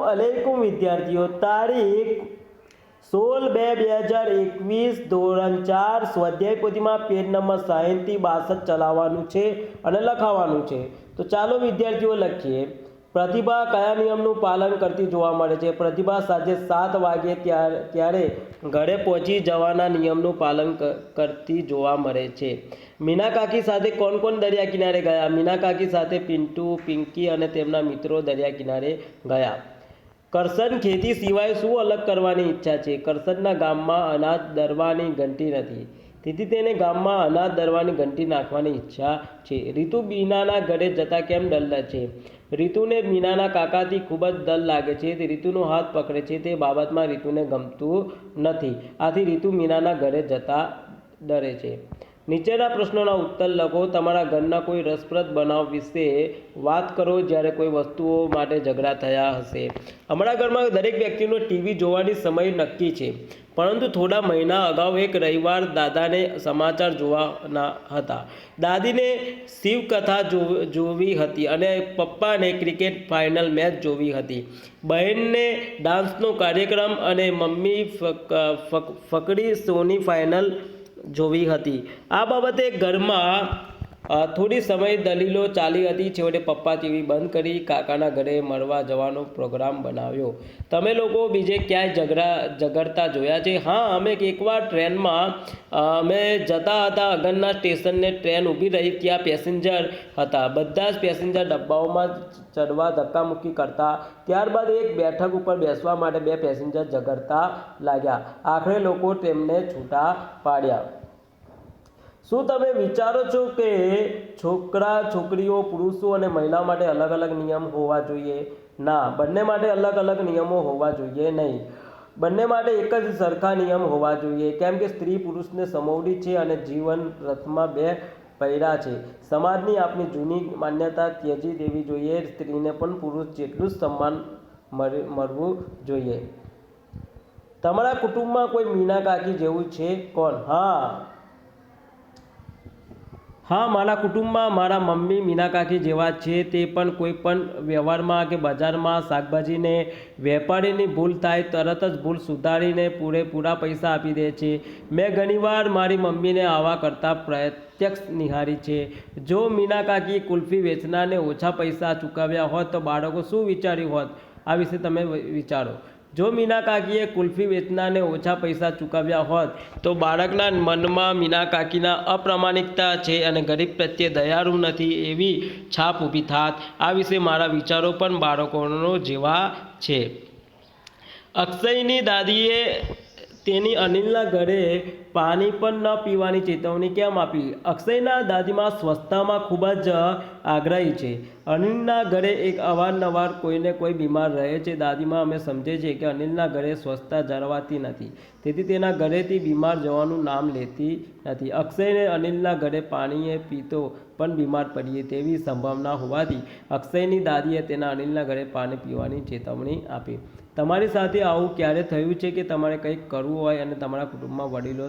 अस्सलामुअलैकुम विद्यार्थियों। तारीख 16/2/2021 ધોરણ 4 સ્વાધ્યાય પોથીમાં પેજ નંબર 60 થી 62 ચલાવવાનું છે અને લખાવવાનું છે। તો ચાલો વિદ્યાર્થીઓ લખીએ। પ્રતિભા કયા નિયમનું પાલન કરતી જોવા મળે છે? પ્રતિભા સાંજે 7 વાગે ત્યારે ઘરે પહોંચી જવાના નિયમનું પાલન કરતી જોવા મળે છે। મીના કાકી સાથે કોણ કોણ દરિયા કિનારે ગયા? મીના કાકી સાથે પિન્ટુ, પિંકી અને તેમના મિત્રો દરિયા કિનારે ગયા। કરશન ખેતી સિવાય શું અલગ કરવાની ઈચ્છા છે? કરશનના ગામમાં અનાજ દરવાની ઘંટી નથી, તેથી તેને ગામમાં અનાજ દરવાની ઘંટી નાખવાની ઈચ્છા છે। રીતુ મીનાના ઘરે જતા કેમ ડર છે? રીતુને મીનાના કાકાથી ખૂબ જ ડર લાગે છે, તે રીતુનો હાથ પકડે છે, તે બાબતમાં રીતુને ગમતું નથી, આથી રીતુ મીનાના ઘરે જતા ડરે છે। નીચેના પ્રશ્નોના ઉત્તર લખો। તમારા ઘરના કોઈ રસપ્રદ બનાવ વિશે વાત કરો જ્યારે કોઈ વસ્તુઓ માટે ઝઘડા થયા હશે। અમારા ઘરમાં દરેક વ્યક્તિનો ટીવી જોવાની સમય નક્કી છે, પરંતુ થોડા મહિના અગાઉ એક રવિવાર દાદાને સમાચાર જોવાના હતા, દાદીને શિવકથા જોવી હતી અને પપ્પાને ક્રિકેટ ફાઇનલ મેચ જોવી હતી, બહેનને ડાન્સનો કાર્યક્રમ અને મમ્મી ફકડી શોની ફાઇનલ જોવી હતી। આ બાબતે ઘરમાં થોડી સમય દલીલો ચાલી હતી। છેવટે પપ્પા ટીવી બંધ કરી કાકાના ઘરે મળવા જવાનો પ્રોગ્રામ બનાવ્યો। તમે લોકો બીજે ક્યાંય ઝઘડતા જોયા છે? હા, અમે એકવાર ટ્રેનમાં અમે જતા હતા, આગળના સ્ટેશને ટ્રેન ઊભી રહી, ત્યાં પેસેન્જર હતા, બધા જ પેસેન્જર ડબ્બાઓમાં ચડવા ધક્કામુક્કી કરતા, ત્યારબાદ એક બેઠક ઉપર બેસવા માટે બે પેસેન્જર ઝઘડતા લાગ્યા, આખરે લોકો તેમને છૂટા પાડ્યા। શું તમે વિચારો છો કે છોકરા છોકરીઓ, પુરુષો અને મહિલાઓ માટે અલગ અલગ નિયમ હોવા જોઈએ? ના, બંને માટે અલગ અલગ નિયમો હોવા જોઈએ નહીં, બંને માટે એક જ સરખા નિયમ હોવા જોઈએ, કેમ કે સ્ત્રી પુરુષને સમોવડી છે અને જીવન રથમાં બે પૈડા છે। સમાજની આપણી જૂની માન્યતા ત્યજી દેવી જોઈએ, સ્ત્રીને પણ પુરુષ જેટલું જ સન્માન મળવું જોઈએ। તમારા કુટુંબમાં કોઈ મીના કાકી જેવું છે? કોણ? હા, મારા કુટુંબમાં મારા મમ્મી મીના કાકી જેવા છે। તે પણ કોઈ પણ વ્યવહારમાં કે બજારમાં શાકભાજીને વેપારીની ભૂલ થાય તરત જ ભૂલ સુધારીને પૂરેપૂરા પૈસા આપી દે છે। મેં ઘણીવાર મારી મમ્મીને આવા કરતાં પ્રત્યક્ષ નિહાળી છે। જો મીના કાકી કુલ્ફી વેચનારને ઓછા પૈસા ચૂકવ્યા હોત તો બાળકો શું વિચાર્યું હોત? આ વિશે તમે વિચારો। જો મીના કાકીએ કુલ્ફી વેચનારને ઓછા પૈસા ચૂકવ્યા હોત તો બાળકના મનમાં મીના કાકીના અપ્રામાણિકતા છે અને ગરીબ પ્રત્યે દયાળુ નથી એવી છાપ ઊભી થાત। આ વિશે મારા વિચારો પણ બાળકોનો જેવા છે। અક્ષયની દાદીએ તેની અનિલના ઘરે પાણી પણ ન પીવાની ચેતવણી કેમ આપી? અક્ષયના દાદીમાં સ્વચ્છતામાં ખૂબ જ આગ્રહી છે। અનિલના ઘરે એક અવારનવાર કોઈને કોઈ બીમાર રહે છે। દાદીમાં અમે સમજે છે કે અનિલના ઘરે સ્વચ્છતા જળવાતી નથી, તેથી તેના ઘરેથી બીમાર જવાનું નામ લેતી નથી। અક્ષયને અનિલના ઘરે પાણીએ પીતો પણ બીમાર પડીએ તેવી સંભાવના હોવાથી અક્ષયની દાદીએ તેના અનિલના ઘરે પાણી પીવાની ચેતવણી આપી। તમારી સાથે આવું ક્યારે થયું છે કે તમારે કંઈક કરવું હોય અને તમારા કુટુંબમાં વડીલો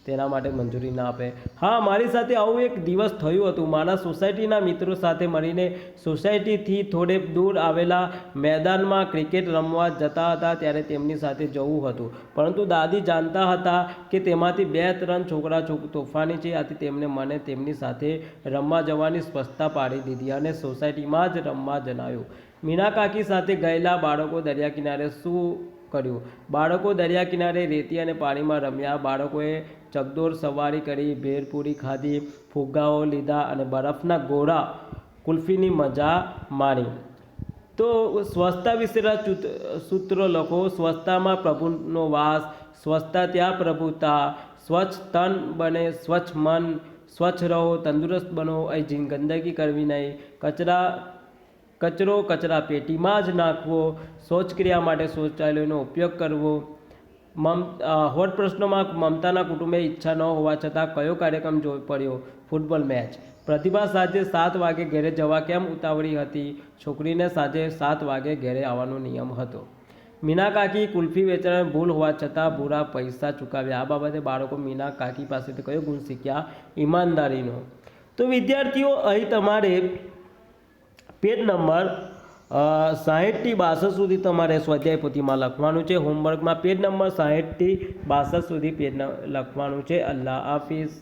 તેના માટે મંજૂરી ના આપે? હા, મારી સાથે આવું એક દિવસ થયું હતું। મારા સોસાયટીના મિત્રો સાથે મળીને સોસાયટીથી થોડે દૂર આવેલા મેદાનમાં ક્રિકેટ રમવા જતા હતા, ત્યારે તેમની સાથે જવું હતું, પરંતુ દાદી જાણતા હતા કે તેમાંથી 2-3 છોકરા તોફાની છે, આથી તેમણે મને તેમની સાથે રમવા જવાની સ્પષ્ટતા પાડી દીધી અને સોસાયટીમાં જ રમવા જણાવ્યું। મીના કાકી સાથે ગયેલા બાળકો દરિયા કિનારે શું કર્યું? બાળકો દરિયા કિનારે રેતી અને પાણીમાં રમ્યા, બાળકોએ ચકડોળ સવારી કરી, ભેળપૂરી ખાધી, ફુગ્ગાઓ લીધા અને બરફના ગોળા કુલ્ફીની મજા માણી। તો સ્વચ્છતા વિશેના સૂત્રો લખો। સ્વચ્છતામાં પ્રભુનો વાસ, સ્વચ્છતા ત્યાં પ્રભુતા, સ્વચ્છ તન બને સ્વચ્છ મન, સ્વચ્છ રહો તંદુરસ્ત બનો, અહીં ગંદકી કરવી નહીં, કચરો કચરા પેટીમાં જ નાખવો, શૌચક્રિયા માટે શૌચાલયનો ઉપયોગ કરવો। હોટ પ્રશ્નોમાં મમતાના કુટુંબે ઈચ્છા ન હોવા છતાં કયો કાર્યક્રમ જોઈ પડ્યો? Football match. પ્રતિભા સાંજે 7 વાગે ઘરે જવા કેમ ઉતાવળી હતી? છોકરીને સાંજે 7 વાગે ઘરે આવવાનો નિયમ હતો। મીના કાકી કુલ્ફી વેચનારને ભૂલ હોવા છતાં પૂરા પૈસા ચૂકવ્યા, આ બાબતે બાળકો મીના કાકી પાસેથી કયો ગુણ શીખ્યા? ઈમાનદારીનો। તો વિદ્યાર્થીઓ, અહીં તમારે પેજ નંબર 60થી 62 સુધી તમારે સ્વાધ્યાય પોથીમાં લખવાનું છે. હોમવર્કમાં પેજ નંબર 60થી 62 સુધી લખવાનું છે. અલ્લાહ હાફિઝ.